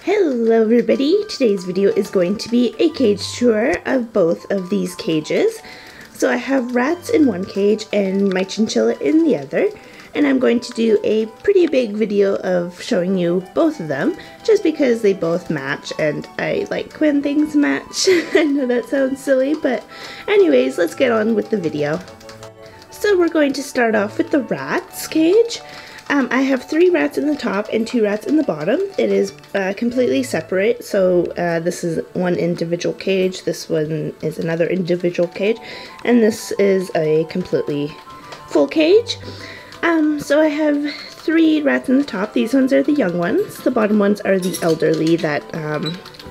Hello everybody, today's video is going to be a cage tour of both of these cages. So I have rats in one cage and my chinchilla in the other, and I'm going to do a pretty big video of showing you both of them just because they both match and I like when things match. I know that sounds silly, but anyways, let's get on with the video. So we're going to start off with the rats cage. I have 3 rats in the top and 2 rats in the bottom. It is completely separate, so this is one individual cage, this one is another individual cage, and this is a completely full cage. So I have 3 rats in the top. These ones are the young ones. The bottom ones are the elderly that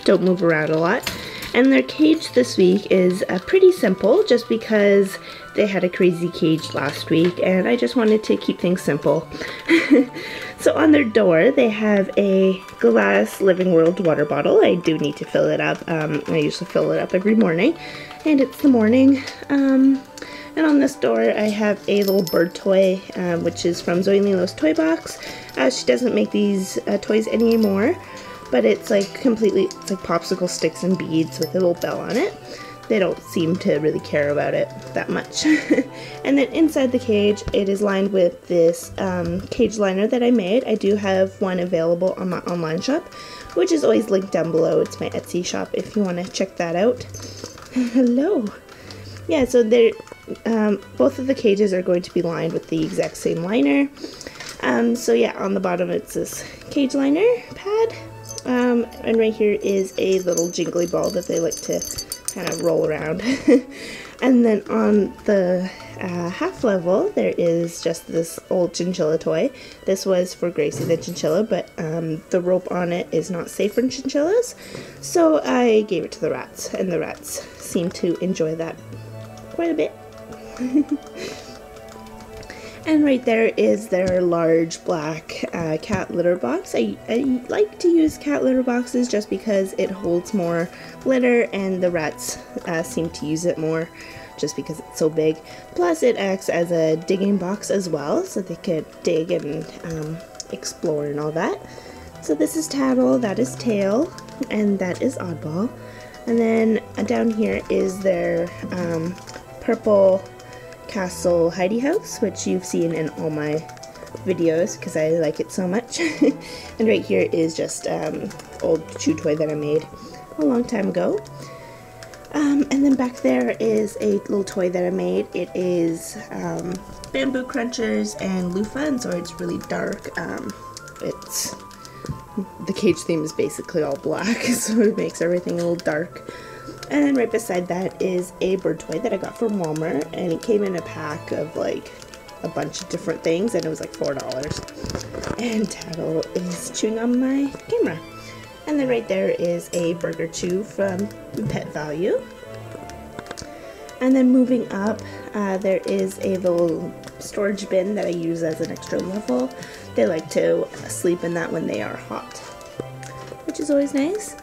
don't move around a lot. And their cage this week is pretty simple just because they had a crazy cage last week and I just wanted to keep things simple. So on their door they have a glass Living World water bottle. I do need to fill it up. I usually fill it up every morning and it's the morning. And on this door I have a little bird toy which is from Zoe Lilo's toy box. She doesn't make these toys anymore. But it's like it's like popsicle sticks and beads with a little bell on it. They don't seem to really care about it that much. And then inside the cage, it is lined with this cage liner that I made. I do have one available on my online shop, which is always linked down below. It's my Etsy shop if you want to check that out. Hello. Yeah, so they're both of the cages are going to be lined with the exact same liner. So yeah, on the bottom it's this cage liner pad. And right here is a little jingly ball that they like to kind of roll around. And then on the half level there is just this old chinchilla toy. This was for Gracie the chinchilla, but the rope on it is not safe for chinchillas, so I gave it to the rats, and the rats seem to enjoy that quite a bit. And right there is their large black cat litter box. I like to use cat litter boxes just because it holds more litter and the rats seem to use it more just because it's so big. Plus it acts as a digging box as well, so they could dig and explore and all that. So this is Tattle, that is Tail, and that is Oddball. And then down here is their purple castle hidey house, which you've seen in all my videos because I like it so much. And right here is just old chew toy that I made a long time ago. And then back there is a little toy that I made. It is bamboo crunchers and loofah, and so it's really dark. It's the cage theme is basically all black, so it makes everything a little dark. And then right beside that is a bird toy that I got from Walmart, and it came in a pack of like a bunch of different things, and it was like $4. And Tattle is chewing on my camera. And then right there is a burger chew from Pet Value. And then moving up, there is a little storage bin that I use as an extra level. They like to sleep in that when they are hot, which is always nice.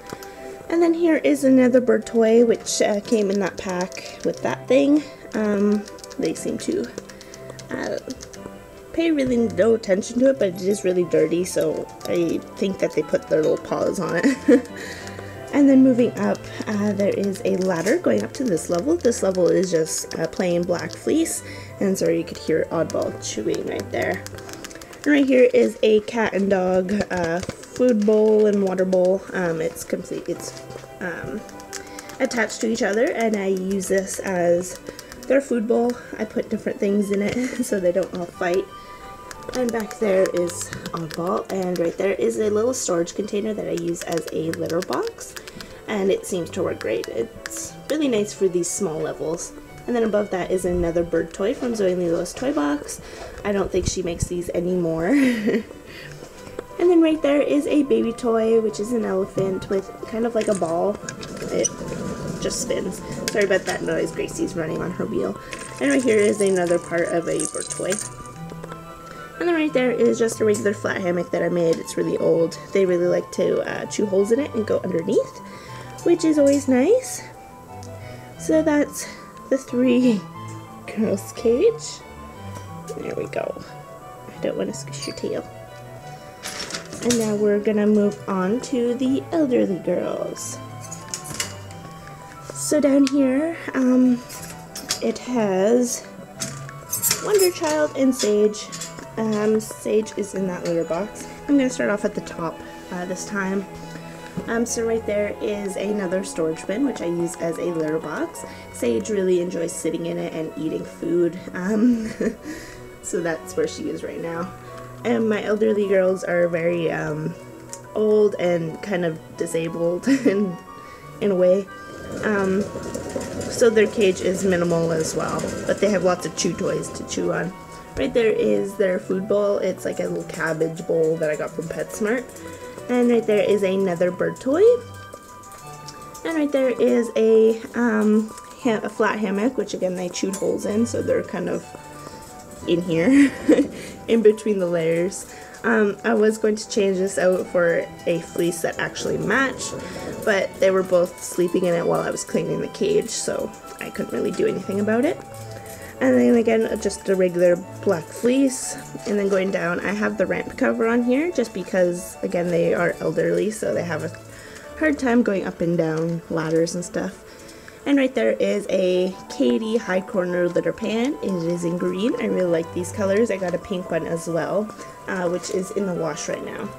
And then here is another bird toy which came in that pack with that thing. They seem to pay really no attention to it, but it is really dirty, so I think that they put their little paws on it. And then moving up, there is a ladder going up to this level. This level is just plain black fleece, and so you could hear Oddball chewing right there. And right here is a cat and dog food bowl and water bowl. It's complete. It's attached to each other, and I use this as their food bowl. I put different things in it so they don't all fight. And back there is Oddball, and right there is a little storage container that I use as a litter box, and it seems to work great. It's really nice for these small levels. And then above that is another bird toy from Zoe Lilo's toy box. I don't think she makes these anymore. And then right there is a baby toy, which is an elephant with kind of like a ball. It just spins. Sorry about that noise, Gracie's running on her wheel. And right here is another part of a bird toy. And then right there is just a regular flat hammock that I made. It's really old. They really like to chew holes in it and go underneath, which is always nice. So that's the 3 girls' cage. There we go. I don't want to squish your tail. And now we're gonna move on to the elderly girls. So down here, it has Wonder Child and Sage. Sage is in that litter box. I'm gonna start off at the top this time. So right there is another storage bin, which I use as a litter box. Sage really enjoys sitting in it and eating food. So that's where she is right now. And my elderly girls are very old and kind of disabled in a way. So their cage is minimal as well, but they have lots of chew toys to chew on. Right there is their food bowl. It's like a little cabbage bowl that I got from PetSmart. And right there is another bird toy. And right there is a flat hammock, which again they chewed holes in, so they're kind of in here, in between the layers. I was going to change this out for a fleece that actually matched, but they were both sleeping in it while I was cleaning the cage, so I couldn't really do anything about it. And then again, just a regular black fleece. And then going down, I have the ramp cover on here just because, again, they are elderly, so they have a hard time going up and down ladders and stuff. And right there is a Katie high corner litter pan. It is in green. I really like these colors. I got a pink one as well, which is in the wash right now.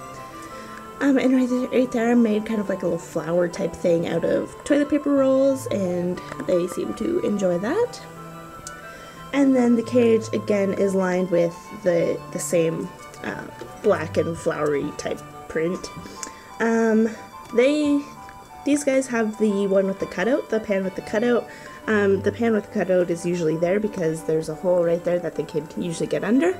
And right there I made kind of like a little flower type thing out of toilet paper rolls, and they seem to enjoy that. And then the cage again is lined with the same black and flowery type print. These guys have the one with the cutout, the pan with the cutout. The pan with the cutout is usually there because there's a hole right there that the kid can usually get under.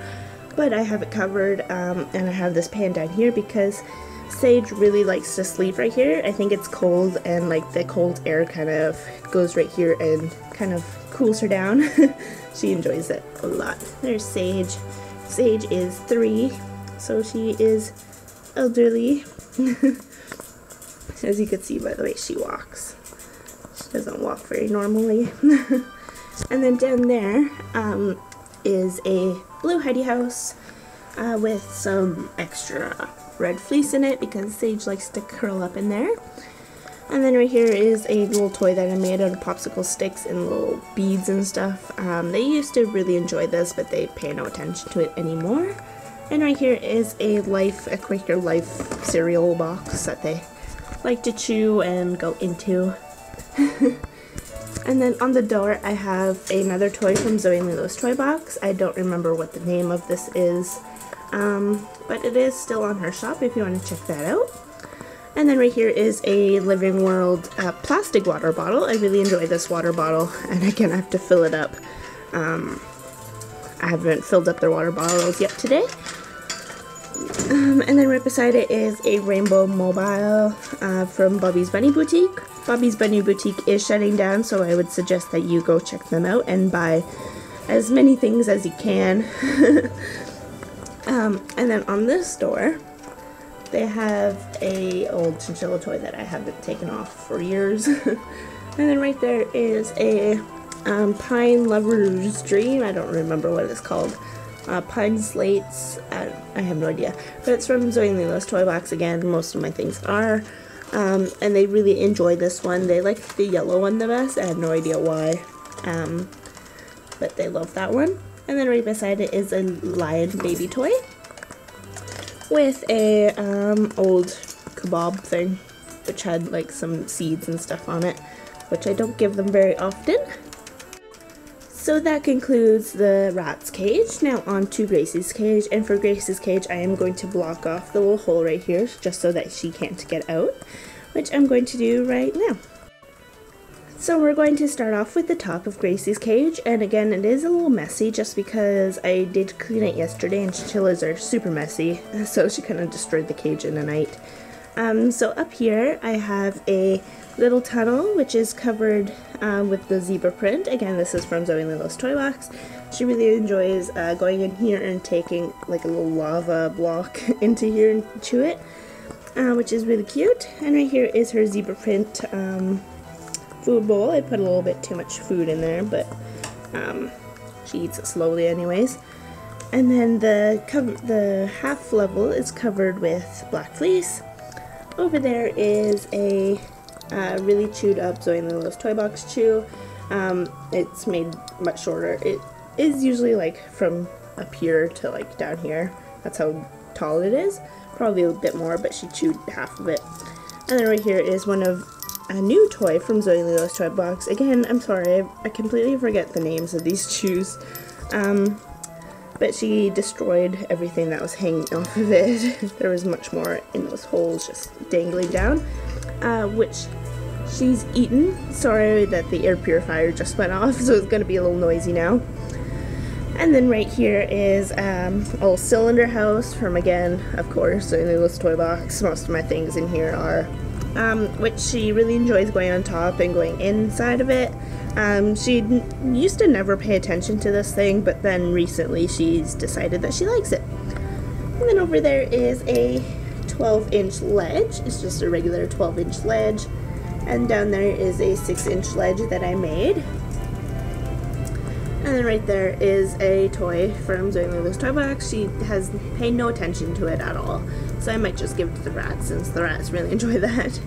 But I have it covered, and I have this pan down here because Sage really likes to sleep right here. I think it's cold, and like the cold air kind of goes right here and kind of cools her down. She enjoys it a lot. There's Sage. Sage is 3, so she is elderly. As you can see by the way she walks. She doesn't walk very normally. And then down there is a blue hidey house with some extra red fleece in it because Sage likes to curl up in there. And then right here is a little toy that I made out of popsicle sticks and little beads and stuff. They used to really enjoy this, but they pay no attention to it anymore. And right here is a Quaker Life cereal box that they like to chew and go into. And then on the door I have another toy from Zoe and Lilo's toy box. I don't remember what the name of this is, but it is still on her shop if you want to check that out. And then right here is a Living World plastic water bottle. I really enjoy this water bottle, and again I have to fill it up. I haven't filled up their water bottles yet today. And then right beside it is a rainbow mobile from Bobby's Bunny Boutique. Bobby's Bunny Boutique is shutting down, so I would suggest that you go check them out and buy as many things as you can. And then on this door, they have a old chinchilla toy that I haven't taken off for years. And then right there is a Pine Lover's Dream. I don't remember what it's called. Pine Slates. I have no idea. But it's from Zoe and Lilo's toy box again. Most of my things are. And they really enjoy this one. They like the yellow one the best. I have no idea why. But they love that one. And then right beside it is a lion baby toy with a old kebab thing, which had like some seeds and stuff on it, which I don't give them very often. So that concludes the rat's cage. Now on to Gracie's cage, and for Gracie's cage I am going to block off the little hole right here just so that she can't get out, which I'm going to do right now. So we're going to start off with the top of Gracie's cage, and again it is a little messy just because I did clean it yesterday and chinchillas are super messy, so she kind of destroyed the cage in a night. So up here I have a little tunnel which is covered with the zebra print. Again, this is from Zoe and Lilo's toy box. She really enjoys going in here and taking like a little lava block into here and chew it, which is really cute. And right here is her zebra print food bowl. I put a little bit too much food in there, but she eats it slowly anyways. And then the half level is covered with black fleece. Over there is a really chewed up Zoe and Lilo's Toy Box chew. It's made much shorter. It is usually like from up here to like down here. That's how tall it is. Probably a bit more, but she chewed half of it. And then right here is a new toy from Zoe and Lilo's Toy Box. Again, I'm sorry, I completely forget the names of these chews. But she destroyed everything that was hanging off of it. There was much more in those holes just dangling down, which she's eaten. Sorry that the air purifier just went off, so it's going to be a little noisy now. And then right here is a little cylinder house from, again, of course, Zoe and Lilo's Toy Box. Most of my things in here are, which she really enjoys going on top and going inside of it. She used to never pay attention to this thing, but then recently she's decided that she likes it. And then over there is a 12-inch ledge. It's just a regular 12-inch ledge. And down there is a 6-inch ledge that I made. And then right there is a toy from Zoe and Lilo's Toy Box. She has paid no attention to it at all. So I might just give it to the rats, since the rats really enjoy that.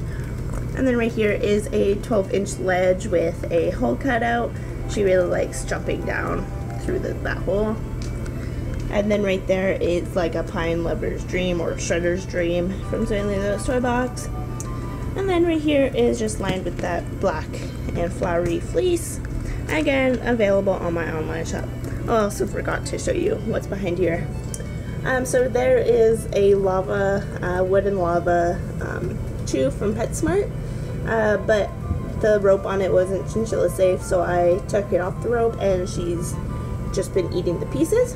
And then right here is a 12-inch ledge with a hole cut out. She really likes jumping down through that hole. And then right there is like a pine lover's dream or shredder's dream from Zoe and Lilo's Toy Box. And then right here is just lined with that black and flowery fleece. Again, available on my online shop. I also forgot to show you what's behind here. So there is a wooden lava chew from PetSmart. But the rope on it wasn't Chinchilla safe, so I took it off the rope and she's just been eating the pieces.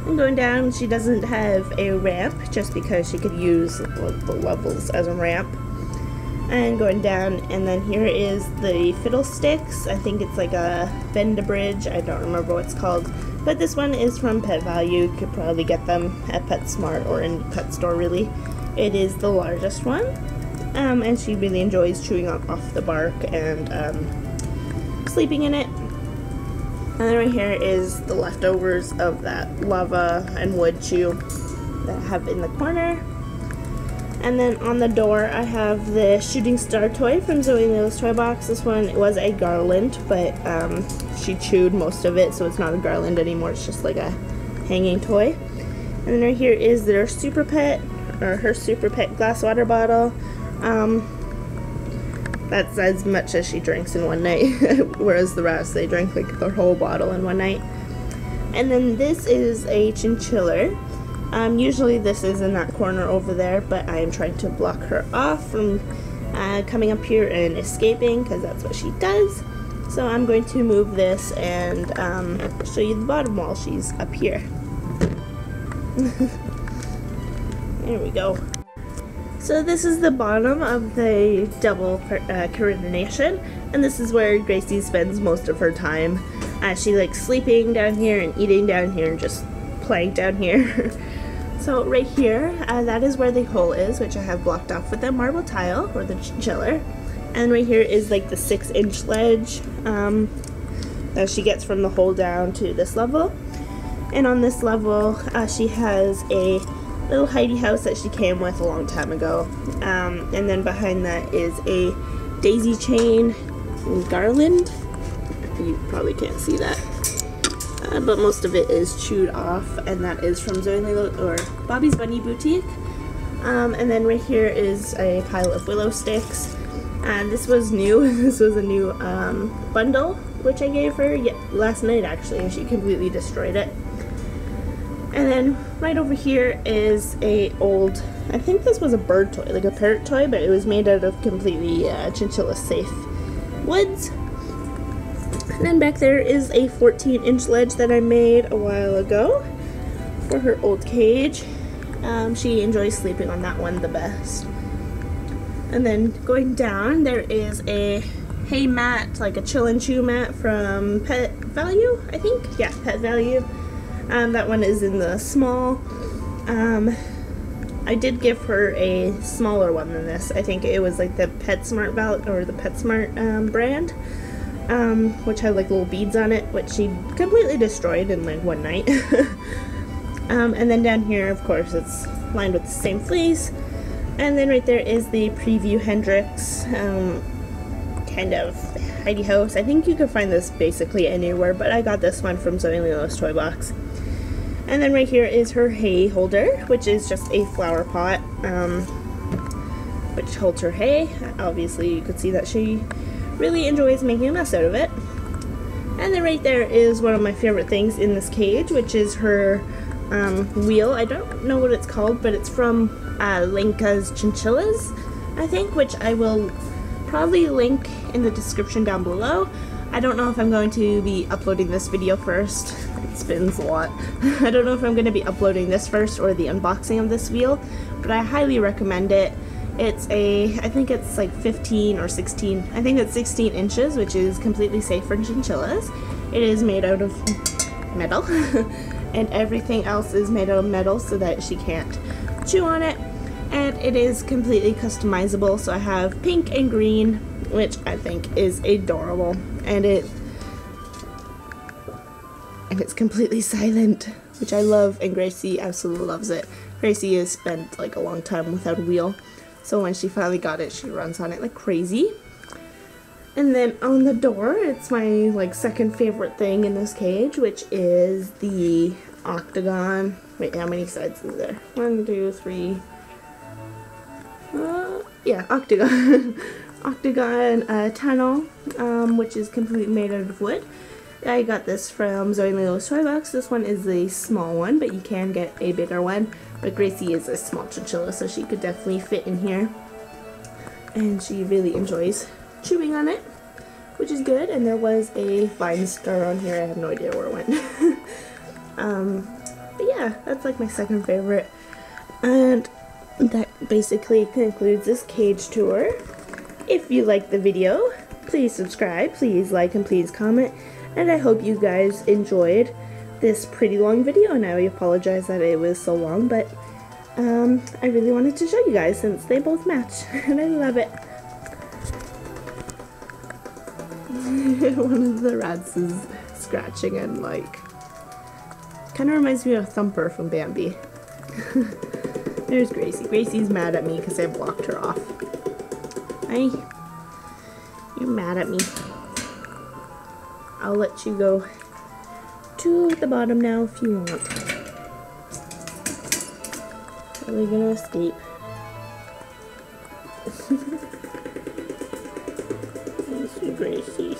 And going down, she doesn't have a ramp just because she could use the levels as a ramp. And going down, and then here is the fiddlesticks. I think it's like a bend-a-bridge. I don't remember what it's called. But this one is from Pet Value. You could probably get them at PetSmart or in pet store, really. It is the largest one. And she really enjoys chewing off the bark and sleeping in it. And then right here is the leftovers of that lava and wood chew that I have in the corner. And then on the door I have the shooting star toy from Zoe and Lilo's Toy Box. This one was a garland, but she chewed most of it, so it's not a garland anymore. It's just like a hanging toy. And then right here is their Super Pet, or her Super Pet glass water bottle. That's as much as she drinks in one night, whereas the rest, they drink like their whole bottle in one night. And then this is a Chinchilla. Usually this is in that corner over there, but I am trying to block her off from coming up here and escaping, because that's what she does. So I'm going to move this and show you the bottom while she's up here. There we go. So this is the bottom of the double coordination, and this is where Gracie spends most of her time. She likes sleeping down here and eating down here and just playing down here. So right here, that is where the hole is, which I have blocked off with a marble tile, or the Chinchilla. And right here is like the 6-inch ledge that she gets from the hole down to this level. And on this level, she has a little hidey house that she came with a long time ago. And then behind that is a daisy chain garland. You probably can't see that. But most of it is chewed off, and that is from Zoe and Lilo, or Bobby's Bunny Boutique. And then right here is a pile of willow sticks. And this was new. This was a new bundle, which I gave her last night actually, and she completely destroyed it. And then right over here is a old, I think this was a bird toy, like a parrot toy, but it was made out of completely Chinchilla safe woods. And then back there is a 14-inch ledge that I made a while ago for her old cage. She enjoys sleeping on that one the best. And then going down, there is a hay mat, like a chill and chew mat from Pet Value, I think? Yeah, Pet Value. That one is in the small. I did give her a smaller one than this. I think it was like the PetSmart or the PetSmart brand. which had like little beads on it, which she completely destroyed in like one night. And then down here, of course, it's lined with the same fleece. And then right there is the Preview Hendrix kind of hidey house. I think you can find this basically anywhere, but I got this one from Zoe and Lilo's Toy Box. And then right here is her hay holder, which is just a flower pot, which holds her hay. Obviously, you could see that she really enjoys making a mess out of it. And then right there is one of my favorite things in this cage, which is her wheel. I don't know what it's called, but it's from Lenka's Chinchillas, I think, which I will probably link in the description down below. I don't know if I'm going to be uploading this video first. It spins a lot. I don't know if I'm going to be uploading this first or the unboxing of this wheel, but I highly recommend it. It's I think it's like 15 or 16, I think it's 16 inches, which is completely safe for chinchillas. It is made out of metal, and everything else is made out of metal so that she can't chew on it. And it is completely customizable, so I have pink and green, which I think is adorable. And it's completely silent, which I love, and Gracie absolutely loves it. Gracie has spent like a long time without a wheel, so when she finally got it, she runs on it like crazy. And then on the door, it's my like second favorite thing in this cage, which is the octagon. Wait, how many sides is there? 1, 2, 3. Yeah, octagon. Octagon tunnel, which is completely made out of wood. I got this from Zoe and Lilo's Toy Box. This one is the small one, but you can get a bigger one. But Gracie is a small chinchilla, so she could definitely fit in here. And she really enjoys chewing on it, which is good. And there was a vine star on here. I have no idea where it went. But yeah, that's like my second favorite. And that basically concludes this cage tour. If you liked the video, please subscribe, please like, and please comment. And I hope you guys enjoyed this pretty long video, and I apologize that it was so long, but I really wanted to show you guys since they both match, and I love it. One of the rats is scratching and like, kind of reminds me of Thumper from Bambi. There's Gracie. Gracie's mad at me because I blocked her off. Hi. You're mad at me. I'll let you go to the bottom now if you want. Probably gonna escape. This is Gracie.